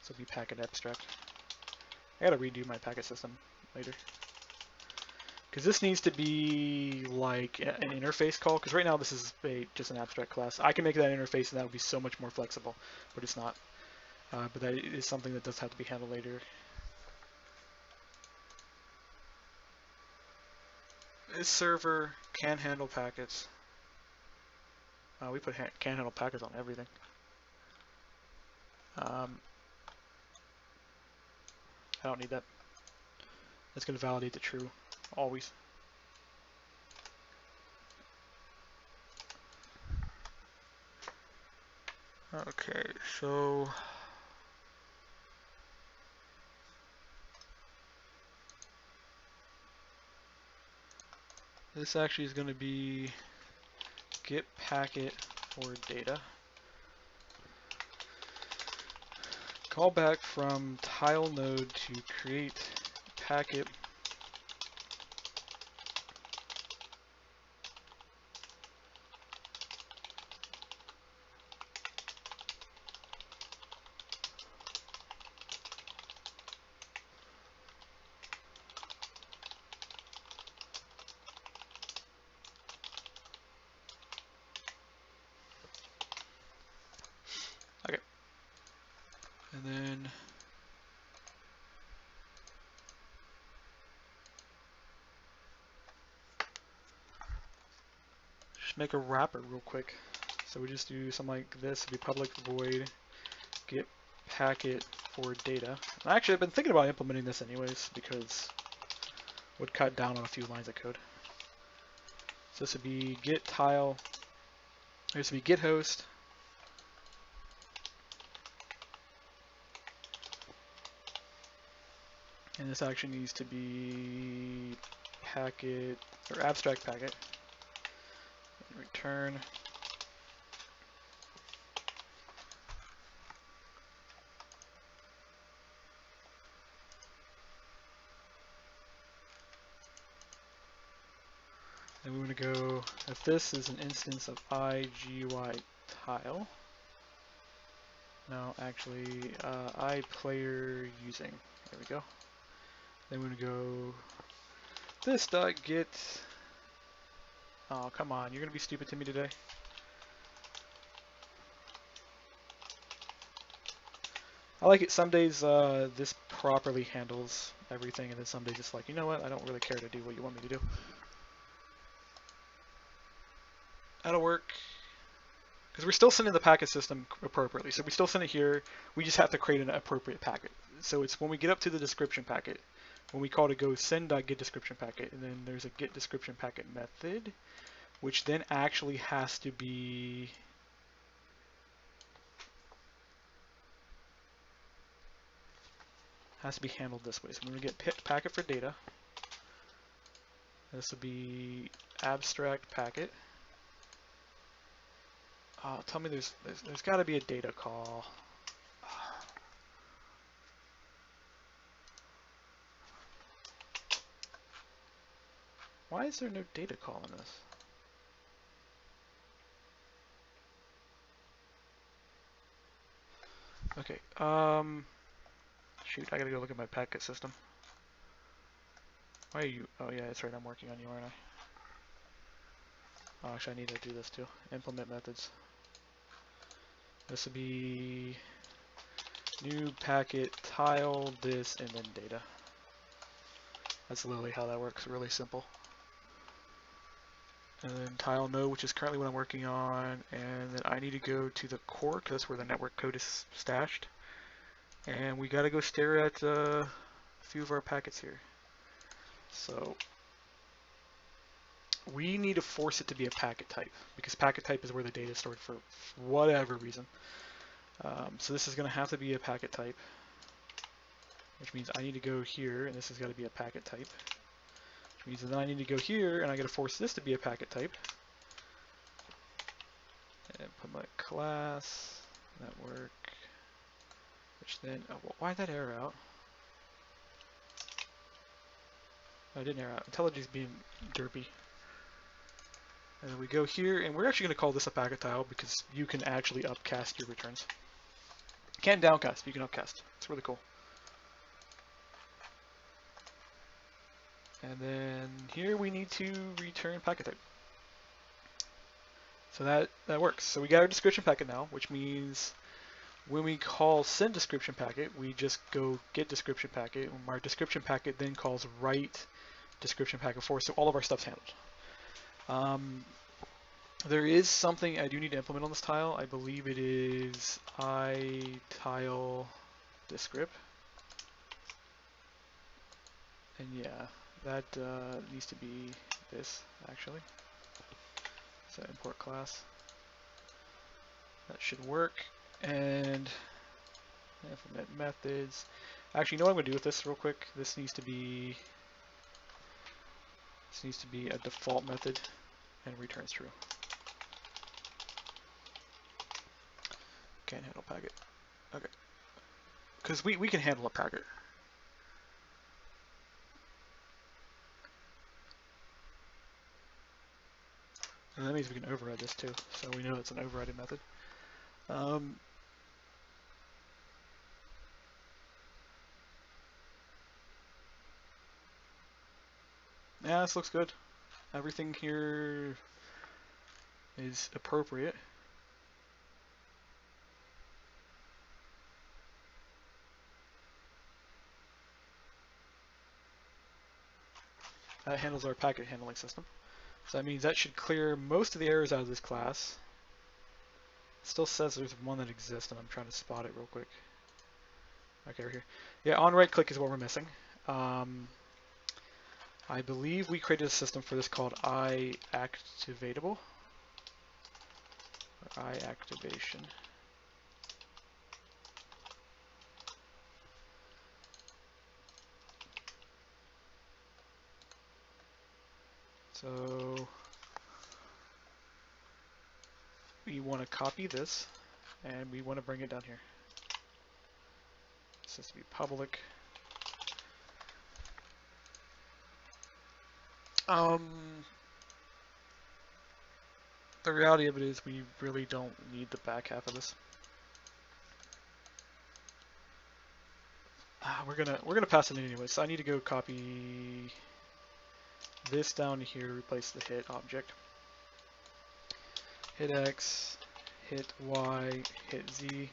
So it'll be packet abstract. I gotta redo my packet system later. Because this needs to be like an interface call, because right now this is just an abstract class. I can make that interface and that would be so much more flexible, but it's not. But that is something that does have to be handled later. This server can handle packets. We put can handle packets on everything. I don't need that. That's going to validate the true, always. Okay, so this actually is going to be get packet for data. Call back from TileNode to create packet and then just make a wrapper real quick. So we just do something like this, it'd be public void get packet for data. Actually, I've been thinking about implementing this anyways because it would cut down on a few lines of code. So this would be get tile, this would be get host, and this actually needs to be packet or abstract packet. And return Then we want to go, if this is an instance of IGY tile, no, actually, iPlayer using, there we go. Then we're going to go this dot get, oh come on, you're going to be stupid to me today. I like it, some days this properly handles everything, and then some days it's like, you know what, I don't really care to do what you want me to do. That'll work. Because we're still sending the packet system appropriately. So we still send it here, we just have to create an appropriate packet. So it's when we get up to the description packet, when we call to go send.getDescriptionPacket, and then there's a getDescriptionPacket method, which then actually has to be handled this way. So when we get packet for data, this will be abstract packet. Tell me there's got to be a data call. Why is there no data call in this? Okay, shoot, I gotta go look at my packet system. Why are you, oh yeah, that's right, I'm working on you, aren't I? Oh, actually I need to do this too. Implement methods. This would be new packet, tile, this, and then data. That's literally how that works, really simple. And then TileNode, which is currently what I'm working on, and then I need to go to the core, because that's where the network code is stashed. And we gotta go stare at a few of our packets here. So we need to force it to be a packet type, because packet type is where the data is stored for whatever reason. So this is going to have to be a packet type, which means I need to go here, and this has got to be a packet type. Which means then I need to go here, and I got to force this to be a packet type. And put my class, network, which then, oh, well, why did that error out? Oh, it didn't error out. IntelliJ's being derpy. And then we go here, and we're actually going to call this a packet tile because you can actually upcast your returns. You can't downcast, but you can upcast. It's really cool. And then here we need to return packet type. So that works. So we got our description packet now, which means when we call send description packet, we just go get description packet. And our description packet then calls write description packet for us, so all of our stuff's handled. There is something I do need to implement on this tile. I believe it is iTile descript. And yeah, that needs to be this actually. So import class. That should work. And implement methods. Actually, you know what I'm going to do with this real quick? This needs to be a default method and returns true. Can't handle packet. Okay. Because we can handle a packet. And that means we can override this too. So we know it's an overriding method. Yeah, this looks good. Everything here is appropriate. That handles our packet handling system. So that means that should clear most of the errors out of this class. It still says there's one that exists, and I'm trying to spot it real quick. Okay, right here. Yeah, on right click is what we're missing. I believe we created a system for this called iActivatable, or iActivation. So we want to copy this, and we want to bring it down here. This has to be public. The reality of it is we really don't need the back half of this. We're gonna pass it in anyway, so I need to go copy this down here to replace the hit object. Hit X, hit Y, hit Z.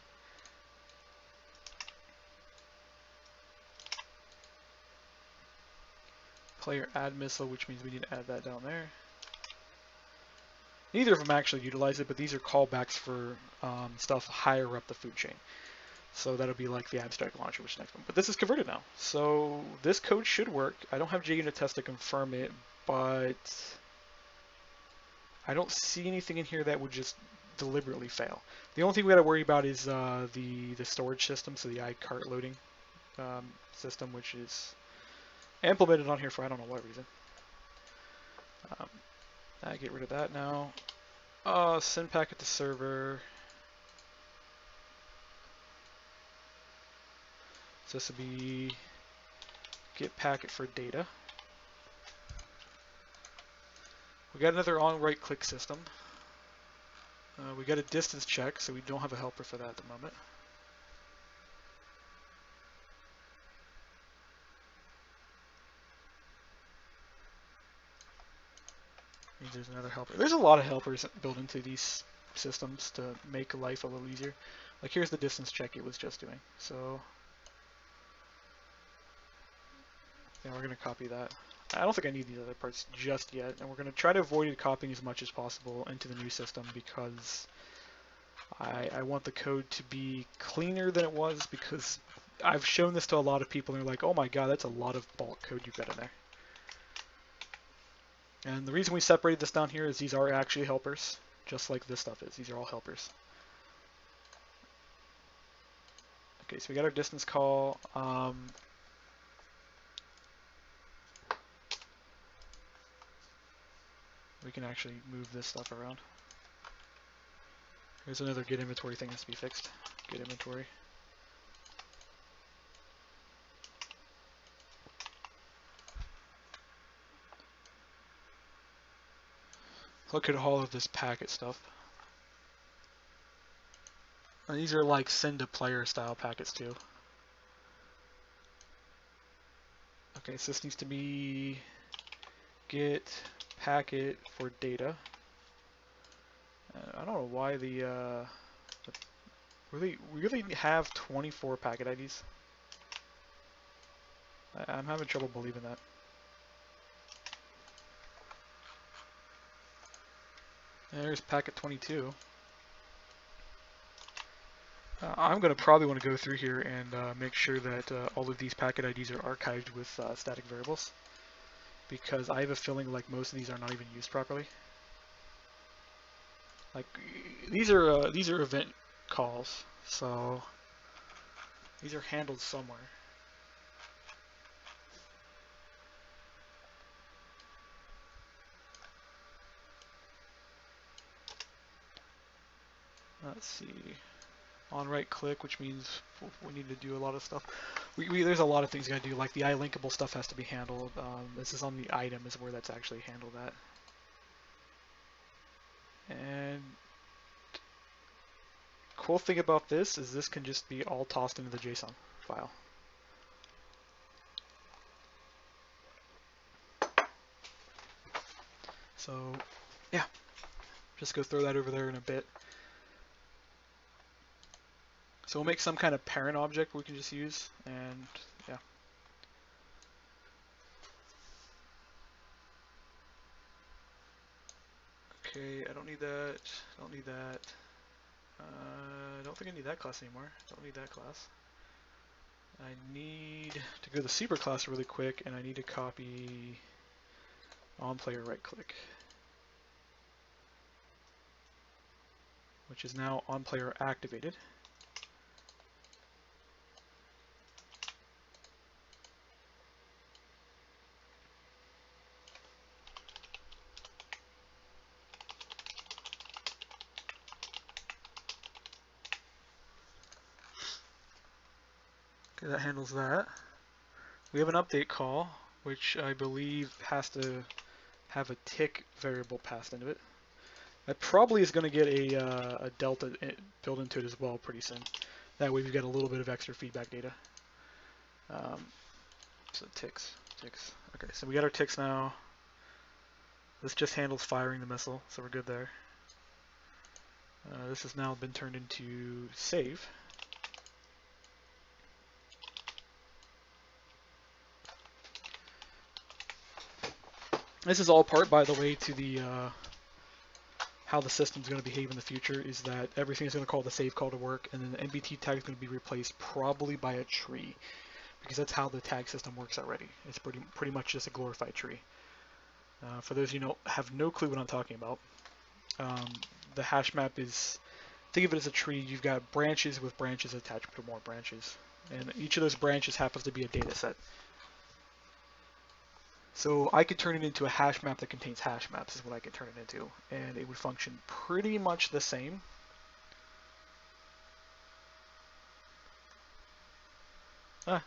Player add missile, which means we need to add that down there. Neither of them actually utilize it, but these are callbacks for stuff higher up the food chain. So that'll be like the abstract launcher, which is next one. But this is converted now. So this code should work. I don't have JUnit test to confirm it, but I don't see anything in here that would just deliberately fail. The only thing we got to worry about is the storage system, so the iCart loading system, which is implemented on here for I don't know what reason. I get rid of that now. Send packet to server. So this will be get packet for data. We got another on right click system. We got a distance check, so we don't have a helper for that at the moment. Means there's another helper. There's a lot of helpers built into these systems to make life a little easier. Like here's the distance check it was just doing. So yeah, we're gonna copy that. I don't think I need these other parts just yet, and we're gonna try to avoid copying as much as possible into the new system because I want the code to be cleaner than it was, because I've shown this to a lot of people and they're like, oh my god, that's a lot of bulk code you've got in there. And the reason we separated this down here is these are actually helpers, just like this stuff is. These are all helpers. Okay, so we got our distance call. We can actually move this stuff around. Here's another get inventory thing that has to be fixed. Get inventory. Look at all of this packet stuff. And these are like send to player style packets too. Okay, so this needs to be get packet for data. I don't know why we really have 24 packet IDs. I'm having trouble believing that. There's packet 22. I'm going to probably want to go through here and make sure that all of these packet IDs are archived with static variables, because I have a feeling like most of these are not even used properly. Like these are event calls, so these are handled somewhere. Let's see. On right click, which means we need to do a lot of stuff. There's a lot of things you gotta do, like the iLinkable stuff has to be handled. This is on the item is where that's actually handled at. And cool thing about this is this can just be all tossed into the JSON file. So yeah, just go throw that over there in a bit. So we'll make some kind of parent object we can just use, and yeah. Okay, I don't need that, don't need that. I don't think I need that class anymore. Don't need that class. I need to go to the super class really quick, and I need to copy on player right click, which is now on player activated. Okay, that handles that. We have an update call, which I believe has to have a tick variable passed into it. That probably is going to get a delta built into it as well pretty soon. That way we've got a little bit of extra feedback data. So ticks. Okay, so we got our ticks now. This just handles firing the missile, so we're good there. This has now been turned into save. This is all part, by the way, to the how the system's going to behave in the future, is that everything is going to call the save call to work, and then the NBT tag is going to be replaced probably by a tree, because that's how the tag system works already. It's pretty much just a glorified tree. For those of you who have no clue what I'm talking about, the hash map is, think of it as a tree. You've got branches with branches attached to more branches, and each of those branches happens to be a data set. So I could turn it into a hash map that contains hash maps is what I could turn it into, and it would function pretty much the same.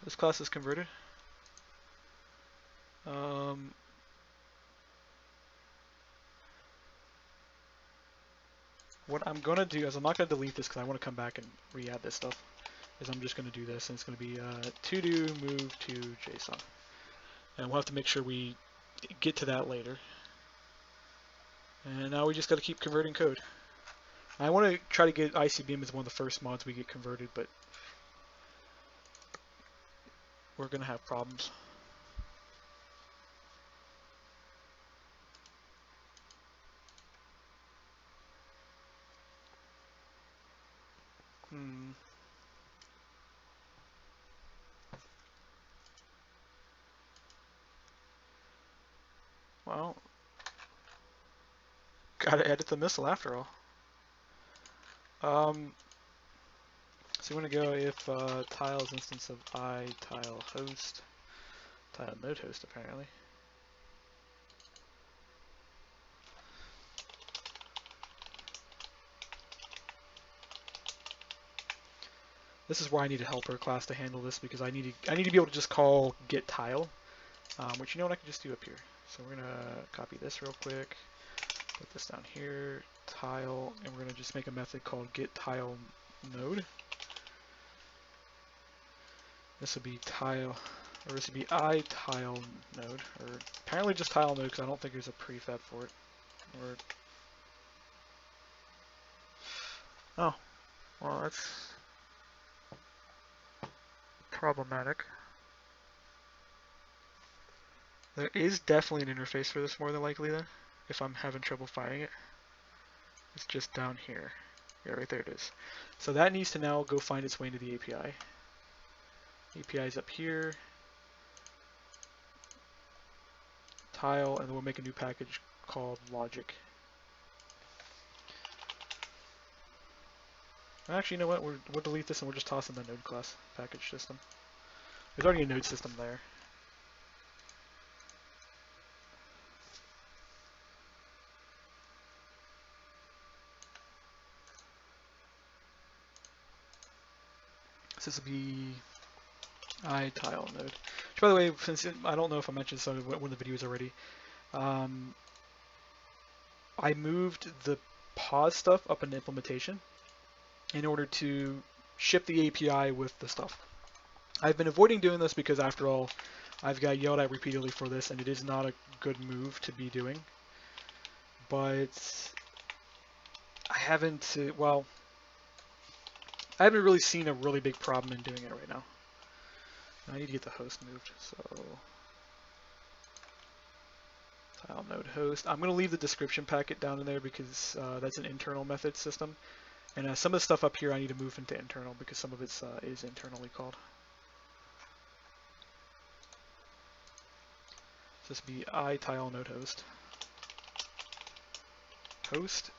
This class is converted. What I'm going to do is I'm not going to delete this because I want to come back and re-add this stuff. Is I'm just going to do this, and it's going to be to do move to JSON. And we'll have to make sure we get to that later. And now we just got to keep converting code. I want to try to get ICBM as one of the first mods we get converted, but we're going to have problems. Well, gotta edit the missile after all. So we're gonna go if tiles instance of tile host, TileNode host apparently. This is where I need a helper class to handle this, because I need to be able to just call get tile, which you know what I can just do up here. So we're gonna copy this real quick, put this down here, tile, and we're gonna just make a method called get tile node. This would be tile, or this would be TileNode, or apparently just TileNode because I don't think there's a prefab for it. Or oh, well that's problematic. There is definitely an interface for this more than likely then, if I'm having trouble finding it. It's just down here. Yeah, right there it is. So that needs to now go find its way into the API. API is up here. Tile, and then we'll make a new package called logic. Actually, you know what? We'll delete this and we'll just toss in the node class package system. There's already a node system there. So this will be TileNode. Which, by the way, since I don't know if I mentioned this on one of the videos already, I moved the pause stuff up in implementation in order to ship the API with the stuff. I've been avoiding doing this because, after all, I've got yelled at repeatedly for this, and it is not a good move to be doing. But I haven't, well, I haven't really seen a really big problem in doing it right now. I need to get the host moved, so TileNode host. I'm going to leave the description packet down in there because that's an internal method system. And some of the stuff up here I need to move into internal because some of it is internally called. So this would be TileNode host. Host.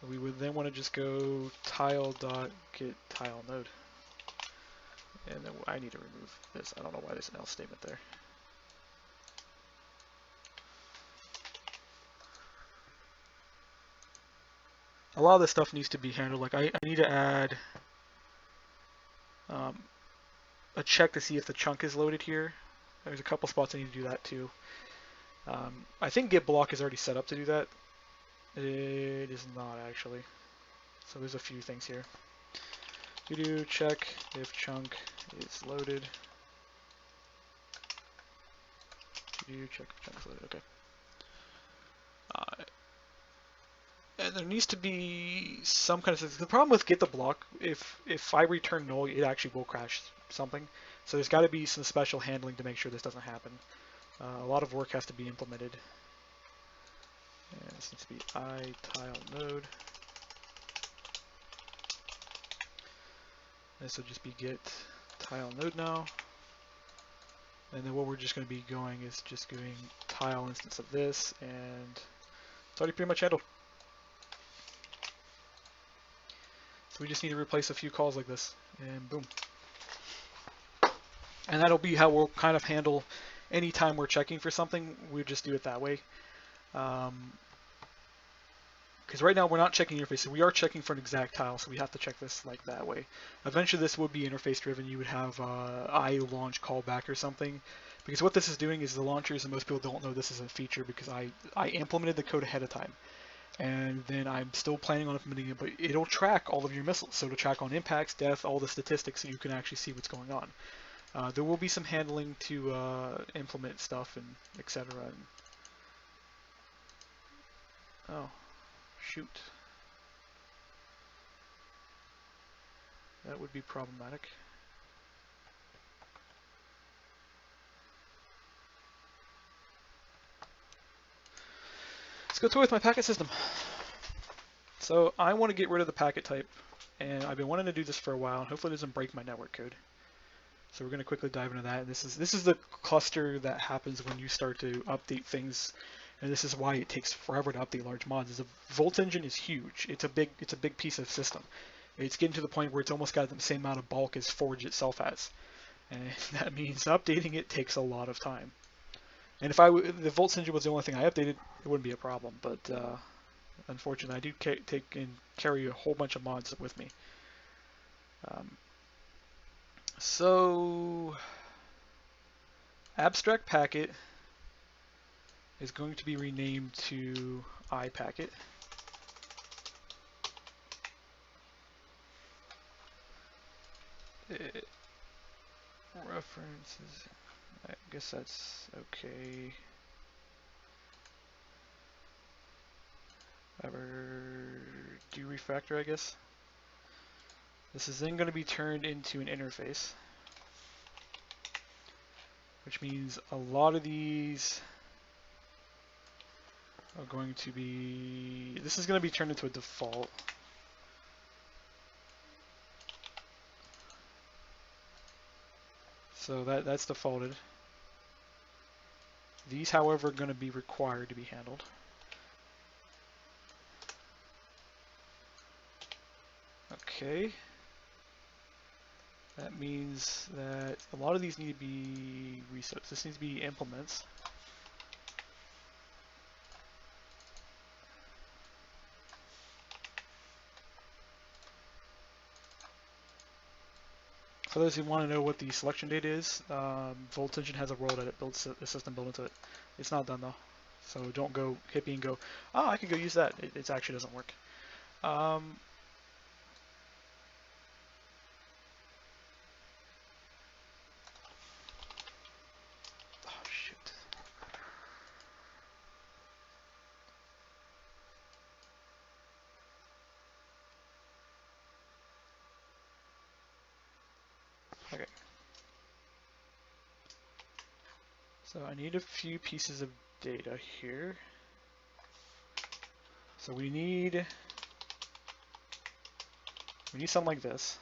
We would then want to just go tile.get TileNode. And then I need to remove this. I don't know why there's an else statement there. A lot of this stuff needs to be handled. Like I need to add a check to see if the chunk is loaded here. There's a couple spots I need to do that too. I think get block is already set up to do that. It is not actually. So there's a few things here. You do check if chunk is loaded. You do check if chunk is loaded. Okay. And there needs to be some kind of. The problem with get the block, if I return null, it actually will crash something. So there's got to be some special handling to make sure this doesn't happen. A lot of work has to be implemented. And this needs to be TileNode. This will just be get TileNode now. And then what we're just going to be going is just doing tile instance of this, and it's already pretty much handled. So we just need to replace a few calls like this, and boom. And that'll be how we'll kind of handle any time we're checking for something. We'll just do it that way. Because right now we're not checking interface, we are checking for an exact tile, so we have to check this like that way. Eventually this would be interface driven. You would have iLaunch callback or something. Because what this is doing is the launchers, and most people don't know this is a feature because I implemented the code ahead of time. And then I'm still planning on implementing it, but it'll track all of your missiles. So it'll track on impacts, death, all the statistics, so you can actually see what's going on. There will be some handling to implement stuff and etc. Oh. Shoot. That would be problematic. Let's go tour with my packet system. So I want to get rid of the packet type, and I've been wanting to do this for a while, and hopefully it doesn't break my network code. So we're going to quickly dive into that. And this is the cluster that happens when you start to update things, and this is why it takes forever to update large mods. Is the Volt engine is huge. It's a big piece of system. It's getting to the point where it's almost got the same amount of bulk as Forge itself has, and that means updating it takes a lot of time. And if the Volt engine was the only thing I updated, it wouldn't be a problem. But unfortunately, I do take and carry a whole bunch of mods with me. So abstract packet is going to be renamed to iPacket. References, I guess that's okay. Whatever, do refactor, I guess. This is then going to be turned into an interface, which means a lot of these are going to be, this is going to be turned into a default. So that's defaulted. These, however, are going to be required to be handled. Okay. That means that a lot of these need to be resets. This needs to be implements. For those who want to know what the selection data is, Volt engine has a world edit built a system built into it. It's not done though, so don't go hippie and go, oh, I can go use that. It actually doesn't work. Oh shoot. Okay. So I need a few pieces of data here. So we need something like this.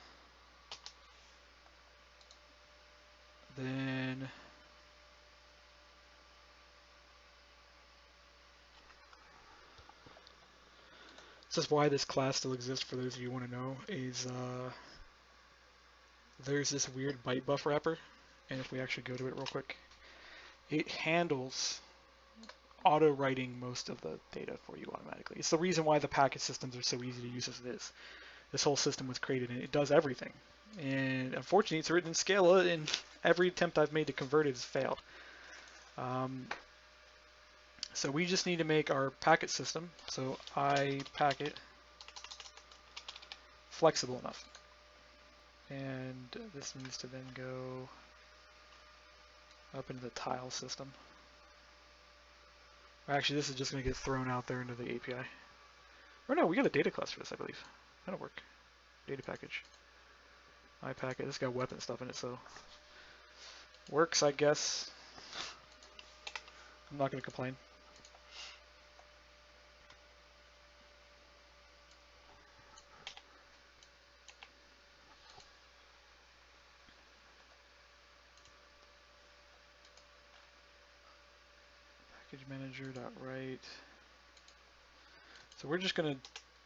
Then this is why this class still exists, for those of you who want to know, is there's this weird byte buff wrapper, and if we actually go to it real quick, it handles auto-writing most of the data for you automatically. It's the reason why the packet systems are so easy to use as it is. This whole system was created and it does everything. And unfortunately, it's written in Scala, and every attempt I've made to convert it has failed. So we just need to make our packet system, so iPacket, flexible enough. And this needs to then go up into the tile system. Actually, this is just going to get thrown out there into the API. Or no, we got a data class for this, I believe. That'll work. Data package. iPacket. This got weapon stuff in it, so works, I guess. I'm not going to complain. Package manager.write. So we're just going to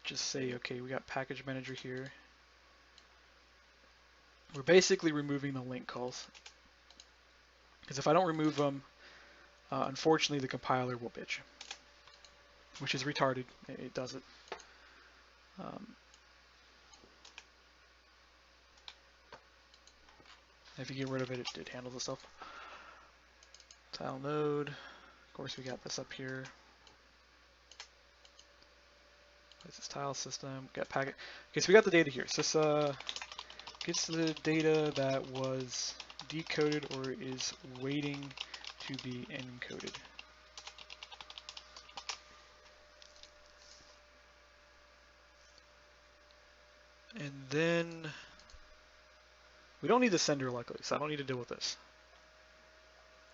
just say, okay, we got package manager here. We're basically removing the link calls. Because if I don't remove them, unfortunately the compiler will bitch. Which is retarded. It does it. If you get rid of it, it handles itself. TileNode. Of course, we got this up here. This is tile system. Got packet. Okay, so we got the data here. So this gets the data that was decoded or is waiting to be encoded. And then we don't need the sender, luckily, so I don't need to deal with this.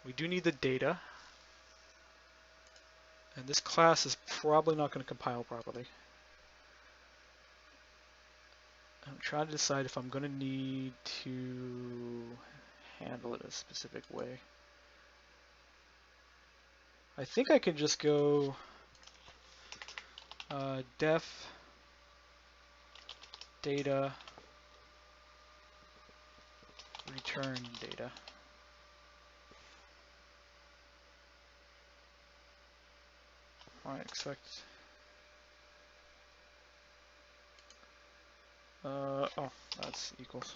We do need the data. And this class is probably not going to compile properly. I'm trying to decide if I'm going to need to handle it a specific way. I think I can just go def data return data. I expect. Oh, that's equals.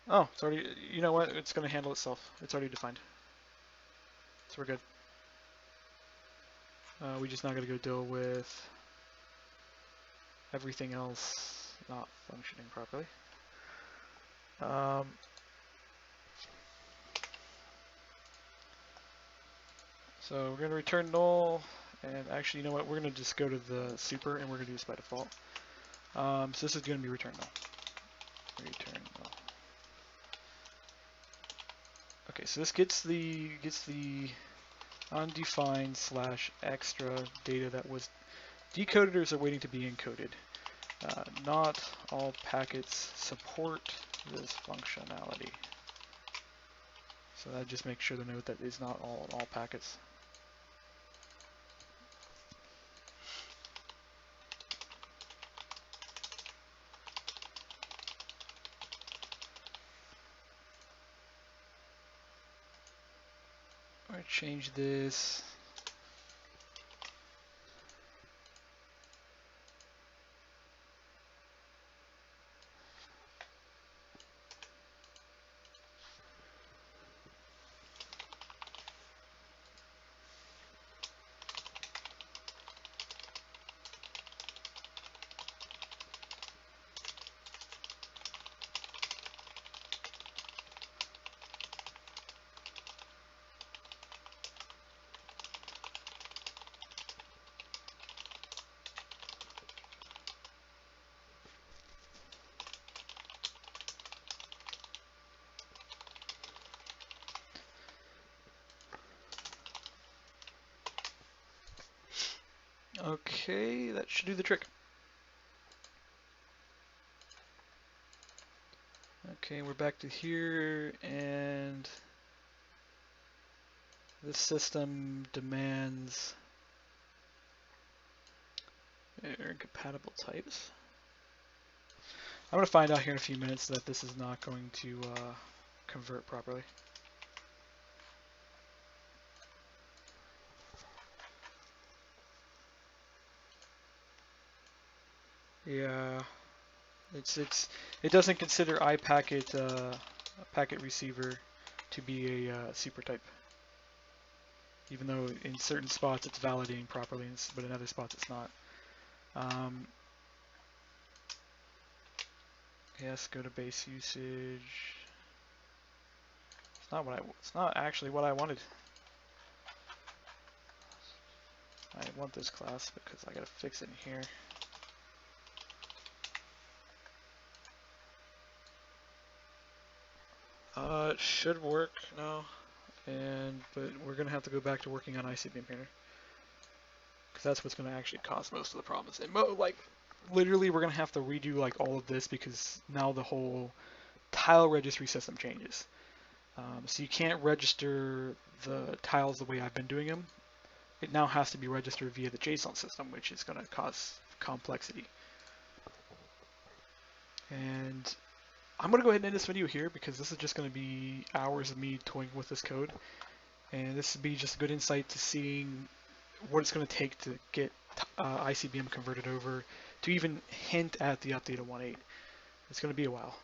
Oh, it's already. You know what? It's going to handle itself. It's already defined. So we're good. We just now got to go deal with everything else not functioning properly. So we're going to return null, and actually, you know what? We're going to just go to the super, and we're going to do this by default. So this is going to be return null. Return null. Okay, so this gets the undefined / extra data that was decoded or is waiting to be encoded. Not all packets support this functionality. So that just makes sure to note that is not all packets. Alright, change this. Okay, that should do the trick. Okay, we're back to here, and this system demands incompatible types. I'm going to find out here in a few minutes that this is not going to convert properly. Yeah, it doesn't consider iPacket packet receiver to be a super type. Even though in certain spots it's validating properly, but in other spots it's not. Yes, go to base usage. It's not actually what I wanted. I want this class because I gotta fix it in here. It should work now, but we're gonna have to go back to working on ICBM Painter because that's what's gonna actually cause most of the problems. And like, literally, we're gonna have to redo like all of this because now the whole tile registry system changes. So you can't register the tiles the way I've been doing them. It now has to be registered via the JSON system, which is going to cause complexity. And I'm going to go ahead and end this video here because this is just going to be hours of me toying with this code. And this would be just a good insight to seeing what it's going to take to get ICBM converted over to even hint at the update of 1.8. It's going to be a while.